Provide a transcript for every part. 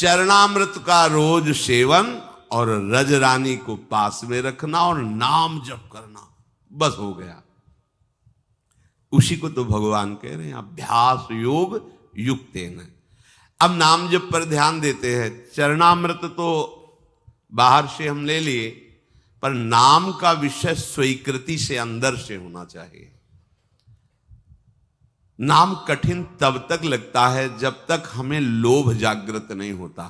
चरणामृत का रोज सेवन और रजरानी को पास में रखना और नाम जप करना, बस हो गया। उसी को तो भगवान कह रहे हैं अभ्यास योग युक्तेन। अब नाम जप पर ध्यान देते हैं। चरणामृत तो बाहर से हम ले लिए, पर नाम का विषय स्वीकृति से अंदर से होना चाहिए। नाम कठिन तब तक लगता है जब तक हमें लोभ जागृत नहीं होता,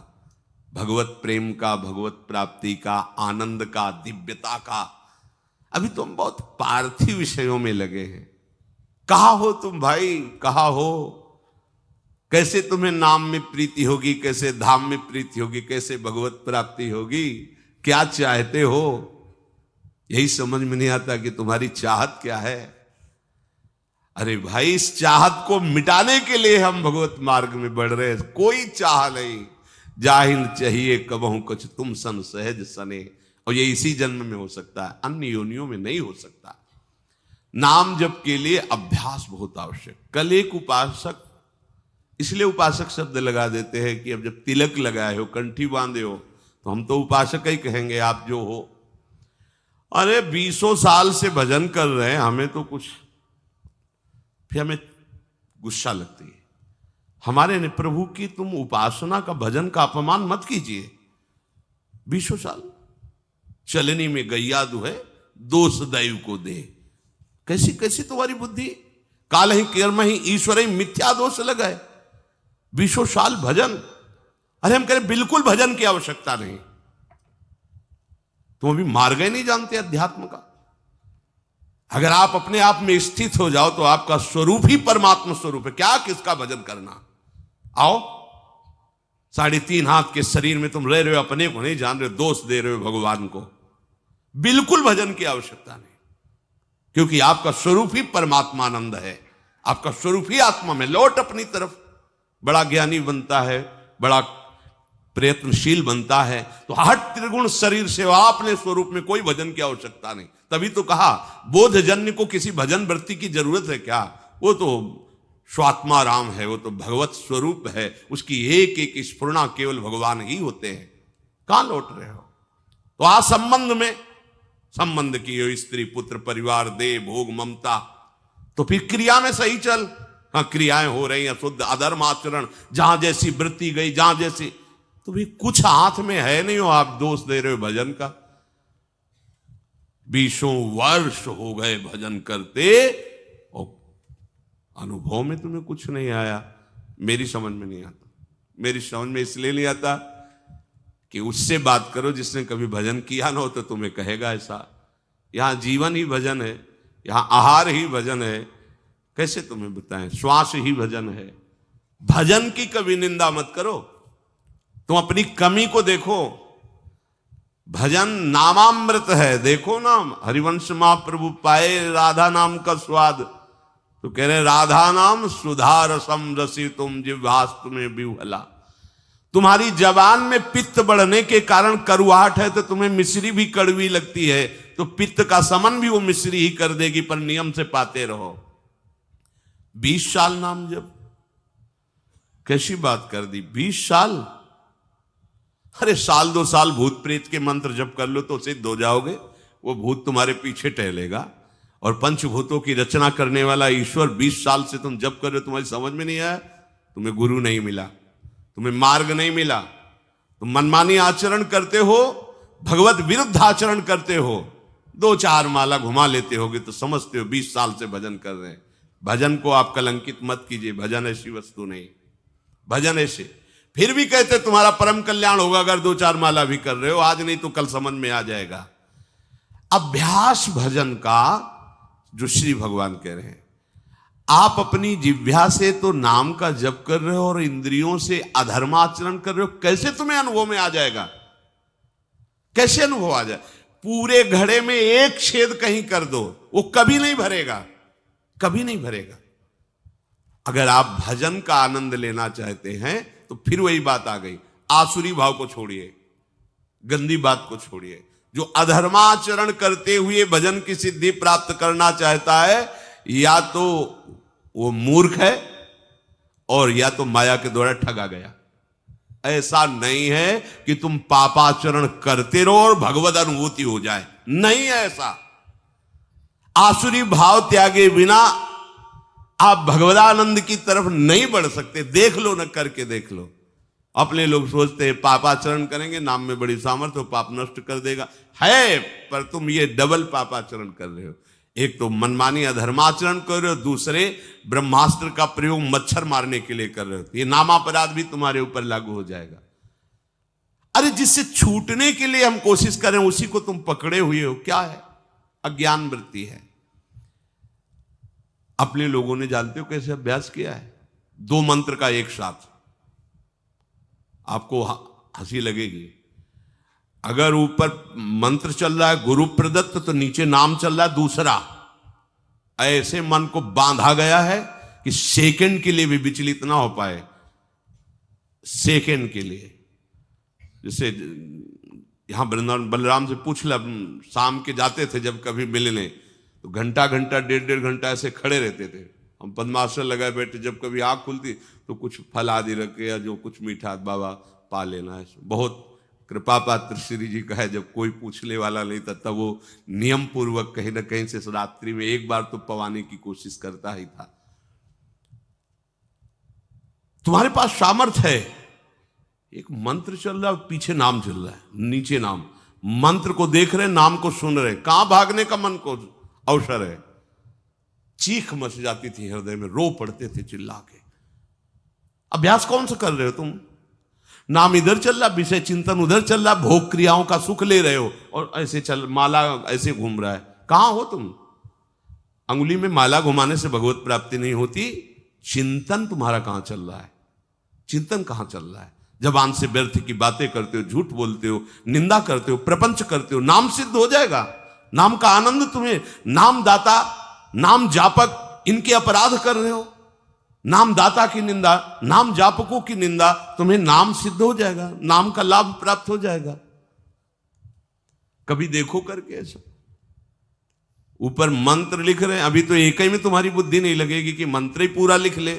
भगवत प्रेम का, भगवत प्राप्ति का, आनंद का, दिव्यता का। अभी तो हम बहुत पार्थिव विषयों में लगे हैं। कहा हो तुम भाई, कहा हो? कैसे तुम्हें नाम में प्रीति होगी, कैसे धाम में प्रीति होगी, कैसे भगवत प्राप्ति होगी? क्या चाहते हो? यही समझ में नहीं आता कि तुम्हारी चाहत क्या है। अरे भाई, इस चाहत को मिटाने के लिए हम भगवत मार्ग में बढ़ रहे हैं। कोई चाह नहीं, जाहिल चाहिए कबहू कुछ तुम सन सहज सने। और ये इसी जन्म में हो सकता है, अन्य योनियों में नहीं हो सकता। नाम जप के लिए अभ्यास बहुत आवश्यक। कल एक उपासक, इसलिए उपासक शब्द लगा देते हैं कि अब जब तिलक लगाए हो, कंठी बांधे हो, तो हम तो उपासक ही कहेंगे आप जो हो। अरे 20 साल से भजन कर रहे हैं, हमें तो कुछ, फिर हमें गुस्सा लगती है हमारे ने, प्रभु की तुम उपासना का, भजन का अपमान मत कीजिए। 20 साल चलनी में गैया दुहे, दोष दैव को दे। कैसी कैसी तुम्हारी बुद्धि? काल ही कर्म ही ईश्वर ही मिथ्या दोष लगाए। 20 साल भजन। अरे हम कह रहे बिल्कुल भजन की आवश्यकता नहीं। तुम अभी मार्ग ही नहीं जानते अध्यात्म का। अगर आप अपने आप में स्थित हो जाओ तो आपका स्वरूप ही परमात्मा स्वरूप है। क्या किसका भजन करना? आओ, 3.5 हाथ के शरीर में तुम रह रहे हो, अपने को नहीं जान रहे हो, दोष दे रहे हो भगवान को। बिल्कुल भजन की आवश्यकता नहीं, क्योंकि आपका स्वरूप ही परमात्मानंद है। आपका स्वरूप ही आत्मा में। लौट अपनी तरफ। बड़ा ज्ञानी बनता है, बड़ा प्रयत्नशील बनता है, तो हट त्रिगुण शरीर से अपने स्वरूप में कोई भजन की आवश्यकता नहीं। तभी तो कहा बोधजन्य को किसी भजन वृत्ति की जरूरत है क्या? वो तो स्वात्मा राम है, वो तो भगवत स्वरूप है। उसकी एक एक स्फुरना केवल भगवान ही होते हैं। कहां लौट रहे हो? तो आ संबंध में, संबंध की हो, स्त्री पुत्र परिवार दे भोग ममता, तो फिर क्रिया में सही चल। हाँ, क्रियाएं हो रही हैं शुद्ध, अधर्म आचरण, जहां जैसी वृत्ति गई, जहां जैसी, तो भी कुछ हाथ में है नहीं हो, आप दोष दे रहे हो भजन का। 20 वर्ष हो गए भजन करते और अनुभव में तुम्हें कुछ नहीं आया। मेरी समझ में नहीं आता। मेरी समझ में इसलिए नहीं आता कि उससे बात करो जिसने कभी भजन किया ना हो, तो तुम्हें कहेगा ऐसा। यहां जीवन ही भजन है, यहां आहार ही भजन है। कैसे तुम्हें बताएं? श्वास ही भजन है। भजन की कभी निंदा मत करो। तुम अपनी कमी को देखो। भजन नामामृत है। देखो ना, हरिवंश महाप्रभु पाए राधा नाम का स्वाद, तो कह रहे राधा नाम सुधा रसम रसी तुम जिह्वास्तु में विह्वला। तुम्हारी जबान में पित्त बढ़ने के कारण करुआहट है, तो तुम्हें मिश्री भी कड़वी लगती है, तो पित्त का समन भी वो मिश्री ही कर देगी, पर नियम से पाते रहो। 20 साल नाम जप, कैसी बात कर दी? 20 साल? अरे 1-2 साल भूत प्रेत के मंत्र जप कर लो तो सिद्ध हो जाओगे। वो भूत तुम्हारे पीछे टहलेगा। और पंचभूतों की रचना करने वाला ईश्वर 20 साल से तुम जप कर रहे हो, तुम्हारी समझ में नहीं आया? तुम्हें गुरु नहीं मिला, तुम्हें मार्ग नहीं मिला, तुम मनमानी आचरण करते हो, भगवत विरुद्ध आचरण करते हो। 2-4 माला घुमा लेते होगे तो समझते हो 20 साल से भजन कर रहे हैं। भजन को आप कलंकित मत कीजिए। भजन ऐसी वस्तु नहीं। भजन ऐसे, फिर भी कहते तुम्हारा परम कल्याण होगा अगर 2-4 माला भी कर रहे हो। आज नहीं तो कल समझ में आ जाएगा। अभ्यास भजन का जो श्री भगवान कह रहे हैं, आप अपनी जिह्वा से तो नाम का जप कर रहे हो और इंद्रियों से अधर्माचरण कर रहे हो। कैसे तुम्हें अनुभव में आ जाएगा? कैसे अनुभव आ जाए? पूरे घड़े में एक छेद कहीं कर दो, वो कभी नहीं भरेगा, कभी नहीं भरेगा। अगर आप भजन का आनंद लेना चाहते हैं तो फिर वही बात आ गई। आसुरी भाव को छोड़िए, गंदी बात को छोड़िए। जो अधर्माचरण करते हुए भजन की सिद्धि प्राप्त करना चाहता है, या तो वो मूर्ख है और या तो माया के द्वारा ठगा गया। ऐसा नहीं है कि तुम पापाचरण करते रहो और भगवत अनुभूति हो जाए, नहीं है ऐसा। आसुरी भाव त्यागे बिना आप भगवदानंद की तरफ नहीं बढ़ सकते। देख लो, न करके देख लो। अपने लोग सोचते हैं पापाचरण करेंगे, नाम में बड़ी सामर्थ्य हो, पाप नष्ट कर देगा, है, पर तुम ये डबल पापाचरण कर रहे हो। एक तो मनमानी अधर्माचरण कर रहे हो, दूसरे ब्रह्मास्त्र का प्रयोग मच्छर मारने के लिए कर रहे हो। ये नामापराध भी तुम्हारे ऊपर लागू हो जाएगा। अरे जिससे छूटने के लिए हम कोशिश करें उसी को तुम पकड़े हुए हो, क्या है? अज्ञान वृत्ति है। अपने लोगों ने जानते हो कैसे अभ्यास किया है? 2 मंत्र का एक साथ। आपको हंसी लगेगी। अगर ऊपर मंत्र चल रहा है गुरु प्रदत्त, तो नीचे नाम चल रहा है दूसरा। ऐसे मन को बांधा गया है कि सेकंड के लिए भी विचलित ना हो पाए, सेकंड के लिए। जैसे यहां वृंदावन बलराम से पूछ ला, शाम के जाते थे जब कभी मिलने, तो घंटा घंटा 1.5 घंटा ऐसे खड़े रहते थे। हम पद्मासन लगाए बैठे, जब कभी आंख खुलती तो कुछ फल आदि रखे या जो कुछ मीठा, बाबा पा लेना है। बहुत कृपा पात्र श्री जी का है, जब कोई पूछने वाला नहीं था तब वो नियम पूर्वक कहीं ना कहीं से रात्रि में एक बार तो पवाने की कोशिश करता ही था। तुम्हारे पास सामर्थ्य है, एक मंत्र चल रहा है, पीछे नाम चल रहा है, नीचे नाम। मंत्र को देख रहे, नाम को सुन रहे, कहां भागने का मन को अवसर है। चीख मच जाती थी हृदय में, रो पड़ते थे चिल्ला के। अभ्यास कौन सा कर रहे हो तुम? नाम इधर चल रहा, विषय चिंतन उधर चल रहा, भोग क्रियाओं का सुख ले रहे हो, और ऐसे चल माला ऐसे घूम रहा है। कहां हो तुम? अंगुली में माला घुमाने से भगवत प्राप्ति नहीं होती। चिंतन तुम्हारा कहां चल रहा है? चिंतन कहां चल रहा है? जबान से व्यर्थ की बातें करते हो, झूठ बोलते हो, निंदा करते हो, प्रपंच करते हो, नाम सिद्ध हो जाएगा। नाम का आनंद तुम्हें, नाम दाता, नाम जापक, इनके अपराध कर रहे हो। नाम दाता की निंदा, नाम जापकों की निंदा, तुम्हें नाम सिद्ध हो जाएगा, नाम का लाभ प्राप्त हो जाएगा। कभी देखो करके ऐसा। ऊपर मंत्र लिख रहे हैं, अभी तो एक ही में तुम्हारी बुद्धि नहीं लगेगी कि मंत्र ही पूरा लिख ले।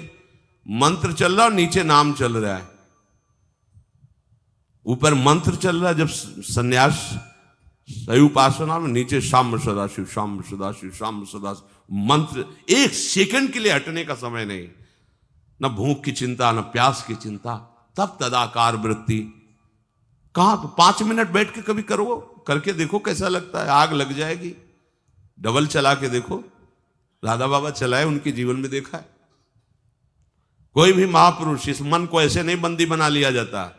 मंत्र चल रहा और नीचे नाम चल रहा है। ऊपर मंत्र चल रहा है जब संन्यास सही उपासना में, नीचे शाम सदाशिव, शाम सदाशिव, शाम सदाशिव। मंत्र एक सेकंड के लिए हटने का समय नहीं, न भूख की चिंता, न प्यास की चिंता। तब तदाकार वृत्ति। कहां? तो 5 मिनट बैठ के कभी करो, करके देखो कैसा लगता है। आग लग जाएगी। डबल चला के देखो, राधा बाबा चलाए, उनके जीवन में देखा है। कोई भी महापुरुष, इस मन को ऐसे नहीं बंदी बना लिया जाता।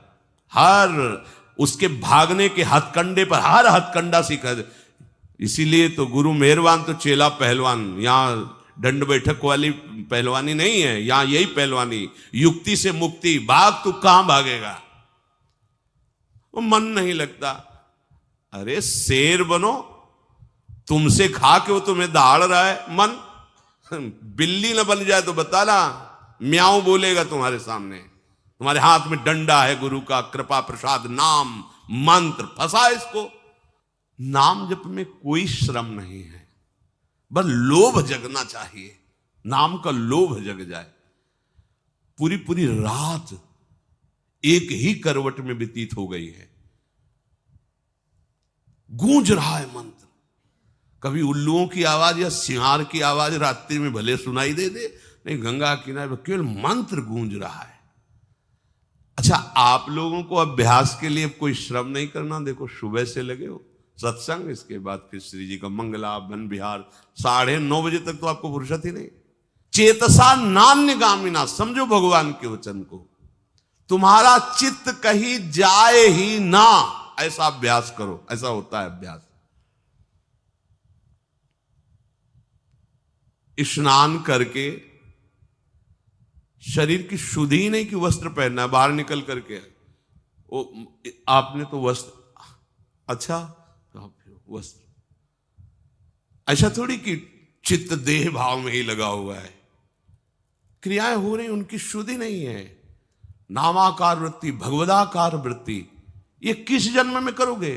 हर उसके भागने के हथकंडे पर हर हथकंडा सीखा। इसीलिए तो गुरु मेहरबान तो चेला पहलवान। यहां दंड बैठक वाली पहलवानी नहीं है, यहां यही पहलवानी, युक्ति से मुक्ति। भाग तू कहां भागेगा? वो मन नहीं लगता। अरे शेर बनो, तुमसे खा के वो तुम्हें दहाड़ रहा है। मन बिल्ली न बन जाए तो बताना, म्याऊं बोलेगा तुम्हारे सामने। तुम्हारे हाथ में डंडा है गुरु का, कृपा प्रसाद नाम मंत्र, फंसा इसको। नाम जप में कोई श्रम नहीं है, बस लोभ जगना चाहिए। नाम का लोभ जग जाए। पूरी पूरी रात एक ही करवट में व्यतीत हो गई है। गूंज रहा है मंत्र। कभी उल्लुओं की आवाज या सिंहार की आवाज रात्रि में भले सुनाई दे, नहीं, गंगा किनारे केवल मंत्र गूंज रहा है। अच्छा, आप लोगों को अभ्यास के लिए कोई श्रम नहीं करना। देखो, सुबह से लगे हो सत्संग, इसके बाद फिर श्री जी का मंगला वन विहार, 9:30 बजे तक तो आपको फुर्सत ही नहीं। चेतसा नान्यगामिना, समझो भगवान के वचन को। तुम्हारा चित्त कहीं जाए ही ना, ऐसा अभ्यास करो। ऐसा होता है अभ्यास। स्नान करके शरीर की शुद्धि ही नहीं कि वस्त्र पहनना है, बाहर निकल करके वो आपने तो वस्त्र, अच्छा तो वस्त्र, ऐसा थोड़ी कि चित्त देह भाव में ही लगा हुआ है। क्रियाएं हो रही, उनकी शुद्धि नहीं है। नामाकार वृत्ति, भगवदाकार वृत्ति, ये किस जन्म में करोगे?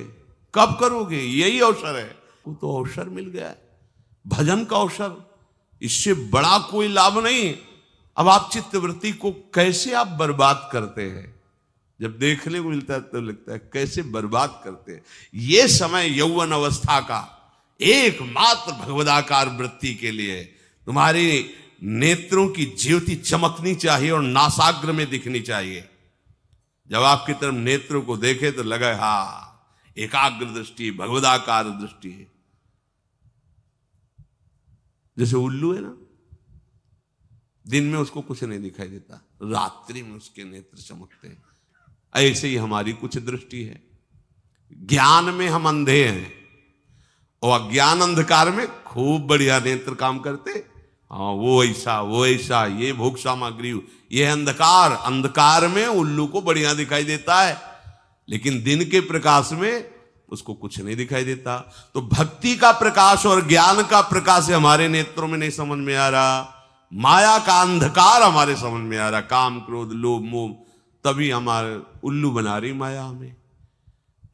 कब करोगे? यही अवसर है। वो तो अवसर मिल गया है, भजन का अवसर। इससे बड़ा कोई लाभ नहीं। अब आप चित्त वृत्ति को कैसे आप बर्बाद करते हैं? जब देखने को मिलता है तो लगता है कैसे बर्बाद करते हैं। ये समय यौवन अवस्था का एकमात्र भगवदाकार वृत्ति के लिए तुम्हारी नेत्रों की ज्योति चमकनी चाहिए और नासाग्र में दिखनी चाहिए। जब आपकी तरफ नेत्रों को देखे तो लगे हाँ एकाग्र दृष्टि, भगवदाकार दृष्टि है। जैसे उल्लू है ना, दिन में उसको कुछ नहीं दिखाई देता, रात्रि में उसके नेत्र चमकते हैं। ऐसे ही हमारी कुछ दृष्टि है। ज्ञान में हम अंधे हैं और अज्ञान अंधकार में खूब बढ़िया नेत्र काम करते। हाँ वो ऐसा, ये भोग सामग्री, ये अंधकार, अंधकार में उल्लू को बढ़िया दिखाई देता है, लेकिन दिन के प्रकाश में उसको कुछ नहीं दिखाई देता। तो भक्ति का प्रकाश और ज्ञान का प्रकाश हमारे नेत्रों में नहीं समझ में आ रहा, माया का अंधकार हमारे समझ में आ रहा, काम क्रोध लोभ मोह, तभी हमारे उल्लू बना रही माया हमें।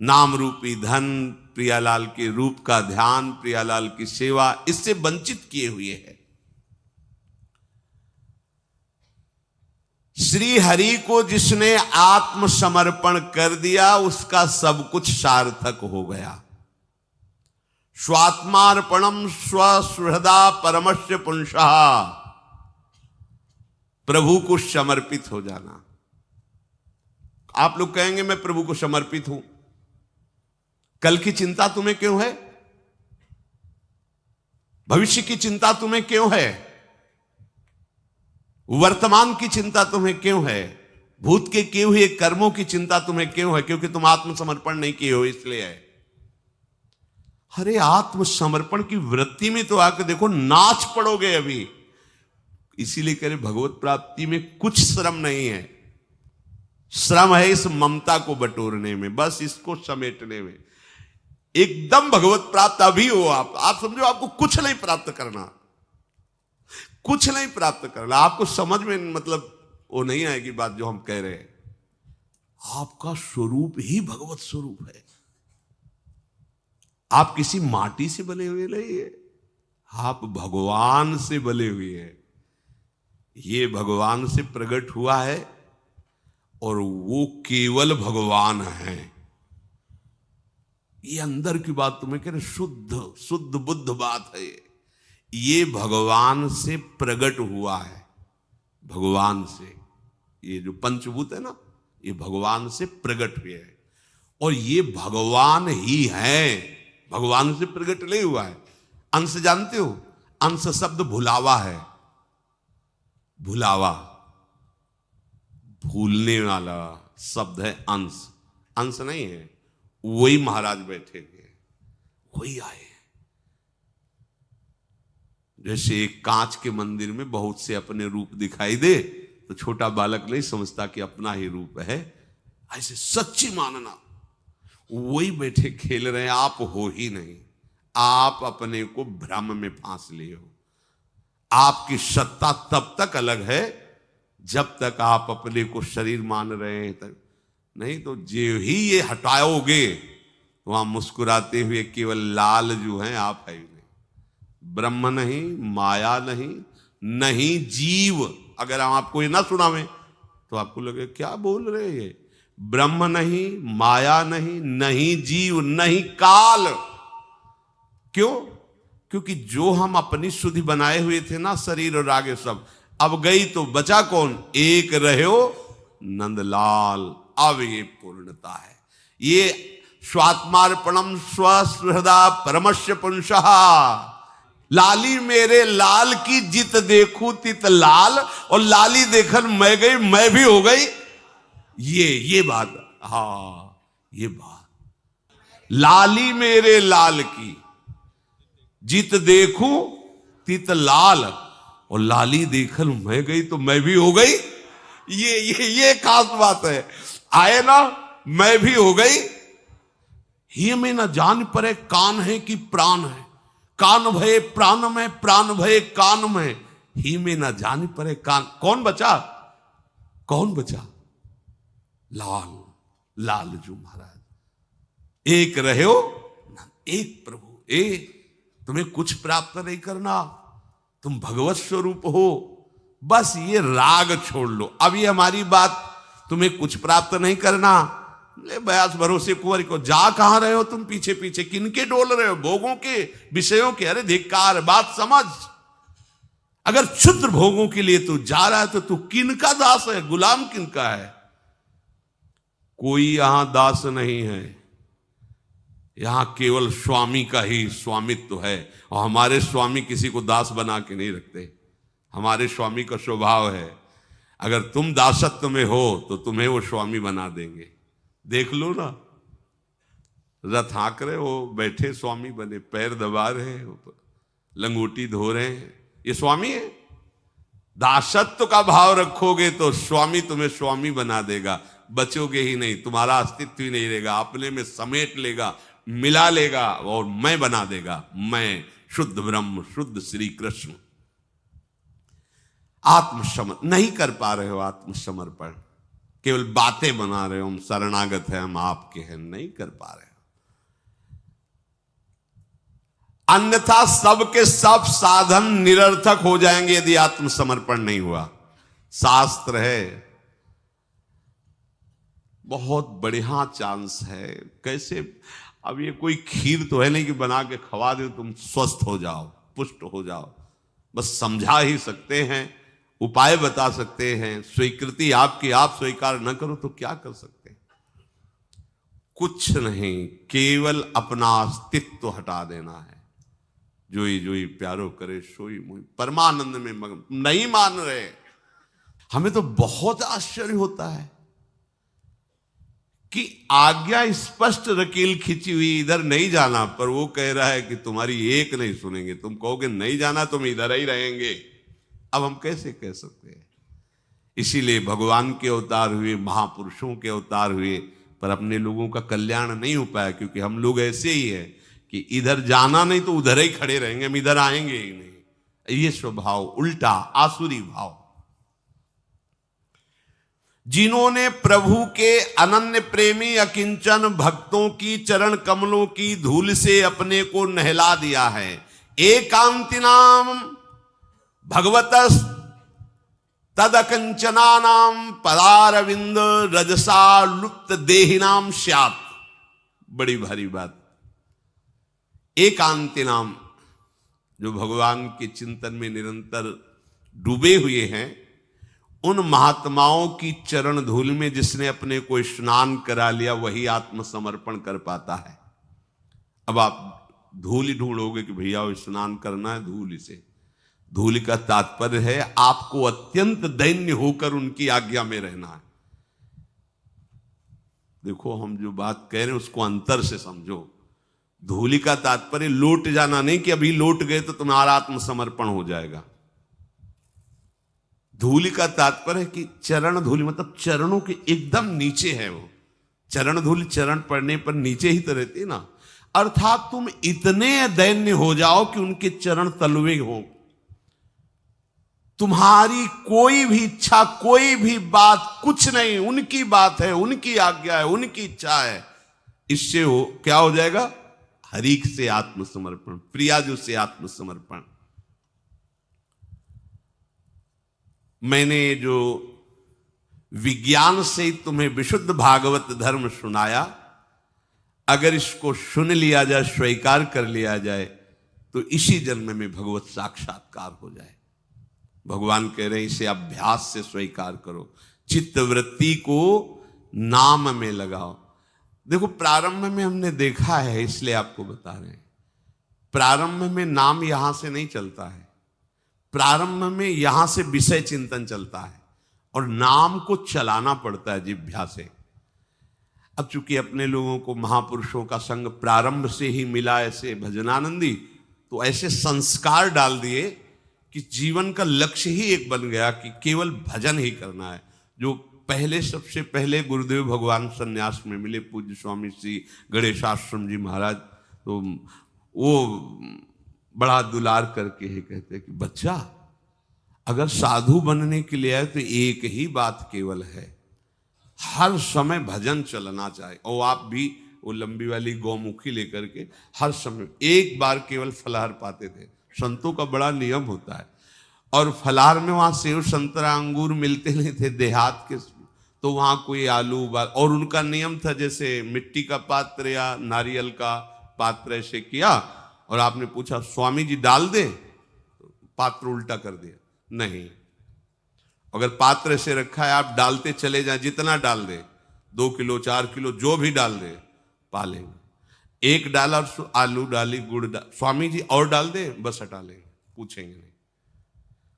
नाम रूपी धन, प्रियालाल के रूप का ध्यान, प्रियालाल की सेवा, इससे वंचित किए हुए है। श्री हरि को जिसने आत्मसमर्पण कर दिया उसका सब कुछ सार्थक हो गया। स्वात्मार्पणम स्वसुहृदा परमस्य पुंसः, प्रभु को समर्पित हो जाना। आप लोग कहेंगे मैं प्रभु को समर्पित हूं, कल की चिंता तुम्हें क्यों है? भविष्य की चिंता तुम्हें क्यों है? वर्तमान की चिंता तुम्हें क्यों है? भूत के किए हुए कर्मों की चिंता तुम्हें क्यों है? क्योंकि तुम आत्मसमर्पण नहीं किए हो इसलिए है। अरे आत्मसमर्पण की वृत्ति में तो आकर देखो, नाच पड़ोगे अभी। इसीलिए कह रहे भगवत प्राप्ति में कुछ श्रम नहीं है। श्रम है इस ममता को बटोरने में, बस इसको समेटने में। एकदम भगवत प्राप्त अभी हो आप समझो आपको कुछ नहीं प्राप्त करना, कुछ नहीं प्राप्त करना। आपको समझ में मतलब वो नहीं आएगी बात जो हम कह रहे हैं। आपका स्वरूप ही भगवत स्वरूप है। आप किसी माटी से बने हुए नहीं है, आप भगवान से बने हुए हैं। ये भगवान से प्रकट हुआ है और वो केवल भगवान है। ये अंदर की बात तुम्हें कह रहे, शुद्ध बुद्ध बात है। ये भगवान से प्रकट हुआ है, भगवान से। ये जो पंचभूत है ना, ये भगवान से प्रकट हुए हैं और ये भगवान ही है, भगवान से प्रकट नहीं हुआ है। अंश जानते हो? अंश शब्द भुलावा है। भुलावा, भूलने वाला शब्द है अंश। अंश नहीं है, वही महाराज बैठे हुए, वही आए। जैसे एक कांच के मंदिर में बहुत से अपने रूप दिखाई दे तो छोटा बालक नहीं समझता कि अपना ही रूप है, ऐसे सच्ची मानना। वही बैठे खेल रहे हैं, आप हो ही नहीं। आप अपने को भ्रम में फांस लिए हो। आपकी सत्ता तब तक अलग है जब तक आप अपने को शरीर मान रहे हैं तक, नहीं तो जो ही ये हटाओगे वहां मुस्कुराते हुए केवल लाल जो है आप है ही नहीं। ब्रह्म नहीं, माया नहीं, नहीं जीव। अगर हम आपको ये ना सुनावे तो आपको लगे क्या बोल रहे हैं ये। ब्रह्म नहीं, माया नहीं, नहीं जीव, नहीं काल। क्यों? क्योंकि जो हम अपनी सुधि बनाए हुए थे ना, शरीर और आगे सब, अब गई तो बचा कौन? एक रहो नंदलाल। अब ये पूर्णता है। ये स्वात्मार्पणम स्वसुहृदा परमस्य पुंसः। लाली मेरे लाल की जित देखूं तित लाल, और लाली देखन मैं गई मैं भी हो गई। ये बात, हाँ ये बात। लाली मेरे लाल की जित देखूं तित लाल, और लाली देखन मैं गई तो मैं भी हो गई। ये खास बात है। आए ना, मैं भी हो गई। ही में न जान परे कान है कि प्राण है, कान भये प्राण में, प्राण भये कान में। ही में न जान परे कान। कौन बचा? कौन बचा? लाल, लाल जो महाराज। एक रहे हो, एक प्रभु। एक तुम्हें कुछ प्राप्त नहीं करना, तुम भगवत स्वरूप हो। बस ये राग छोड़ लो। अब ये हमारी बात तुम्हें कुछ प्राप्त नहीं करना। ले बयास भरोसे कुंवर को, जा कहां रहे हो तुम पीछे पीछे, किनके डोल रहे हो, भोगों के, विषयों के? अरे धिक्कार, बात समझ। अगर क्षुद्र भोगों के लिए तू जा रहा है तो तू किनका दास है, गुलाम किनका है? कोई यहां दास नहीं है, यहां केवल स्वामी का ही स्वामित्व है। और हमारे स्वामी किसी को दास बना के नहीं रखते। हमारे स्वामी का स्वभाव है, अगर तुम दासत्व में हो तो तुम्हें वो स्वामी बना देंगे। देख लो ना, रथ हाँक रहे हो, बैठे स्वामी बने, पैर दबा रहे हैं, लंगोटी धो रहे हैं, ये स्वामी है। दासत्व का भाव रखोगे तो स्वामी तुम्हें स्वामी बना देगा, बचोगे ही नहीं, तुम्हारा अस्तित्व ही नहीं रहेगा, अपने में समेट लेगा, मिला लेगा और मैं बना देगा। मैं शुद्ध ब्रह्म, शुद्ध श्री कृष्ण। आत्मसमर्पण नहीं कर पा रहे हो, आत्मसमर्पण केवल बातें बना रहे हो, हम शरणागत हैं, हम आपके हैं, नहीं कर पा रहे हो। अन्यथा सबके सब साधन निरर्थक हो जाएंगे यदि आत्मसमर्पण नहीं हुआ। शास्त्र है, बहुत बढ़िया चांस है। कैसे? अब ये कोई खीर तो है नहीं कि बना के खवा दे तुम स्वस्थ हो जाओ, पुष्ट हो जाओ। बस समझा ही सकते हैं, उपाय बता सकते हैं। स्वीकृति आपकी, आप स्वीकार न करो तो क्या कर सकते हैं? कुछ नहीं, केवल अपना अस्तित्व हटा देना है। जोई जोई प्यारो करे सोई मुई, परमानंद में मगन। नहीं मान रहे। हमें तो बहुत आश्चर्य होता है कि आज्ञा स्पष्ट रकील खिंची हुई, इधर नहीं जाना, पर वो कह रहा है कि तुम्हारी एक नहीं सुनेंगे। तुम कहोगे नहीं जाना, तुम इधर ही रहेंगे। अब हम कैसे कह सकते हैं? इसीलिए भगवान के अवतार हुए, महापुरुषों के अवतार हुए, पर अपने लोगों का कल्याण नहीं हो पाया, क्योंकि हम लोग ऐसे ही है कि इधर जाना नहीं तो उधर ही खड़े रहेंगे, हम इधर आएंगे ही नहीं। ये स्वभाव उल्टा, आसुरी भाव। जिन्होंने प्रभु के अनन्य प्रेमी अकिंचन भक्तों की चरण कमलों की धूल से अपने को नहला दिया है। एकांतिनाम भगवतस् तदकंचनानाम पदारविंद रजसा लुप्त देहिनाम स्यात्। बड़ी भारी बात। एकांतिनाम, जो भगवान के चिंतन में निरंतर डूबे हुए हैं, उन महात्माओं की चरण धूल में जिसने अपने को स्नान करा लिया, वही आत्मसमर्पण कर पाता है। अब आप धूल ही ढूंढोगे कि भैया वो स्नान करना है, धूल से। धूल का तात्पर्य है आपको अत्यंत दैन्य होकर उनकी आज्ञा में रहना है। देखो, हम जो बात कह रहे हैं उसको अंतर से समझो। धूल का तात्पर्य लौट जाना नहीं कि अभी लौट गए तो तुम्हारा आत्मसमर्पण हो जाएगा। धूलि का तात्पर्य है कि चरण धूलि मतलब चरणों के एकदम नीचे है वो। चरण धूलि चरण पड़ने पर नीचे ही तो रहती है ना। अर्थात तुम इतने दैन्य हो जाओ कि उनके चरण तलवे हो। तुम्हारी कोई भी इच्छा, कोई भी बात कुछ नहीं, उनकी बात है, उनकी आज्ञा है, उनकी इच्छा है। इससे हो क्या हो जाएगा? हरिक से आत्मसमर्पण, प्रियाजू से आत्मसमर्पण। मैंने जो विज्ञान से तुम्हें विशुद्ध भागवत धर्म सुनाया, अगर इसको सुन लिया जाए, स्वीकार कर लिया जाए, तो इसी जन्म में भगवत साक्षात्कार हो जाए। भगवान कह रहे हैं इसे अभ्यास से स्वीकार करो, चित्तवृत्ति को नाम में लगाओ। देखो, प्रारंभ में हमने देखा है, इसलिए आपको बता रहे हैं, प्रारंभ में नाम यहां से नहीं चलता है। प्रारंभ में यहां से विषय चिंतन चलता है और नाम को चलाना पड़ता है जिह्वा से। अब चूंकि अपने लोगों को महापुरुषों का संग प्रारंभ से ही मिला, ऐसे भजनानंदी, तो ऐसे संस्कार डाल दिए कि जीवन का लक्ष्य ही एक बन गया कि केवल भजन ही करना है। जो पहले, सबसे पहले गुरुदेव भगवान संन्यास में मिले, पूज्य स्वामी श्री गणेशाश्रम जी महाराज, तो वो बड़ा दुलार करके ही कहते कि बच्चा, अगर साधु बनने के लिए आए तो एक ही बात केवल है, हर समय भजन चलना चाहिए। और आप भी वो लंबी वाली गौमुखी लेकर के हर समय एक बार केवल फलाहार पाते थे। संतों का बड़ा नियम होता है, और फलाहार में वहां सेव संतरा अंगूर मिलते नहीं थे देहात के, तो वहां कोई आलू उबाल, और उनका नियम था जैसे मिट्टी का पात्र या नारियल का पात्र ऐसे किया, और आपने पूछा स्वामी जी डाल दे, पात्र उल्टा कर दिया, नहीं, अगर पात्र से रखा है आप डालते चले जाएं, जितना डाल दे, 2 किलो 4 किलो जो भी डाल दे पालेंगे। एक डाला और आलू डाली, गुड़ स्वामी जी और डाल दे, बस हटा लेंगे, पूछेंगे नहीं,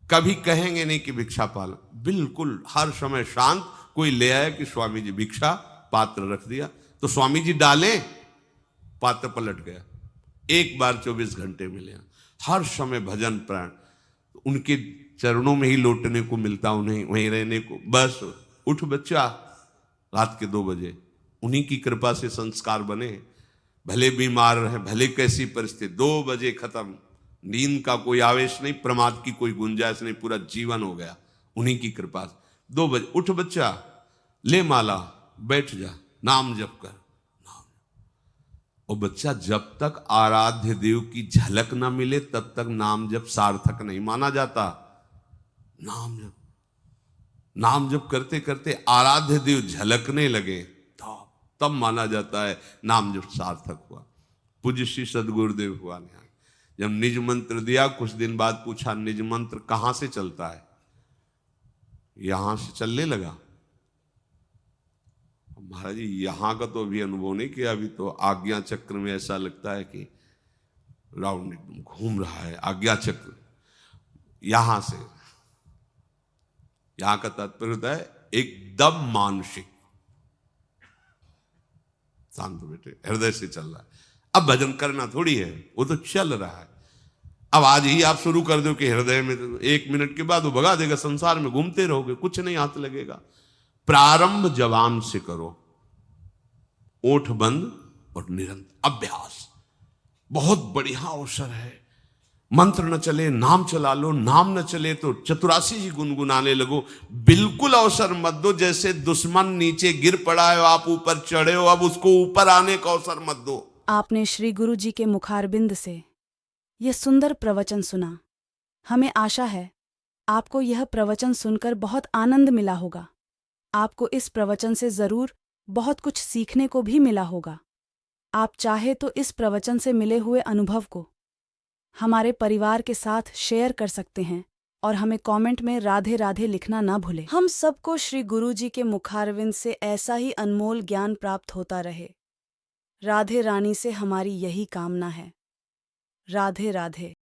कभी कहेंगे नहीं कि भिक्षा पालो, बिल्कुल हर समय शांत। कोई ले आया कि स्वामी जी भिक्षा, पात्र रख दिया, तो स्वामी जी डालें, पात्र पलट गया, एक बार 24 घंटे मिले, हर समय भजन प्राण, उनके चरणों में ही लौटने को मिलता, उन्हें वहीं रहने को, बस उठ बच्चा, रात के 2 बजे, उन्हीं की कृपा से संस्कार बने, भले बीमार रहे, भले कैसी परिस्थिति, 2 बजे खत्म, नींद का कोई आवेश नहीं, प्रमाद की कोई गुंजाइश नहीं, पूरा जीवन हो गया उन्हीं की कृपा से। 2 बजे उठ बच्चा, ले माला, बैठ जा, नाम जप कर, नाम। और बच्चा जब तक आराध्य देव की झलक ना मिले तब तक नाम जप सार्थक नहीं माना जाता। नाम जप करते करते आराध्य देव झलकने लगे तब माना जाता है नाम जप सार्थक हुआ। पूज्य श्री सदगुरुदेव हुआ ने जब निज मंत्र दिया, कुछ दिन बाद पूछा निज मंत्र कहां से चलता है, यहां से चलने लगा। महाराज जी यहां का तो अभी अनुभव नहीं किया, अभी तो आज्ञा चक्र में ऐसा लगता है कि राउंड एकदम घूम रहा है आज्ञा चक्र। यहां से, यहां का तात्पर्य होता है एकदम मानसिक शांत, बेटे हृदय से चल रहा है। अब भजन करना थोड़ी है, वो तो चल रहा है। अब आज ही आप शुरू कर दो कि हृदय में, तो 1 मिनट के बाद वो भगा देगा, संसार में घूमते रहोगे, कुछ नहीं हाथ लगेगा। प्रारंभ जवान से करो, ओठ बंद और निरंतर अभ्यास, बहुत बढ़िया अवसर है। मंत्र न चले नाम चला लो, नाम न चले तो चतुरासी जी गुनगुनाने लगो। बिल्कुल अवसर मत दो, जैसे दुश्मन नीचे गिर पड़ा है आप ऊपर चढ़े हो, अब उसको ऊपर आने का अवसर मत दो। आपने श्री गुरु जी के मुखारबिंद से यह सुंदर प्रवचन सुना। हमें आशा है आपको यह प्रवचन सुनकर बहुत आनंद मिला होगा। आपको इस प्रवचन से जरूर बहुत कुछ सीखने को भी मिला होगा। आप चाहे तो इस प्रवचन से मिले हुए अनुभव को हमारे परिवार के साथ शेयर कर सकते हैं और हमें कमेंट में राधे राधे लिखना ना भूलें। हम सबको श्री गुरु जी के मुखारविंद से ऐसा ही अनमोल ज्ञान प्राप्त होता रहे। राधे रानी से हमारी यही कामना है। राधे राधे।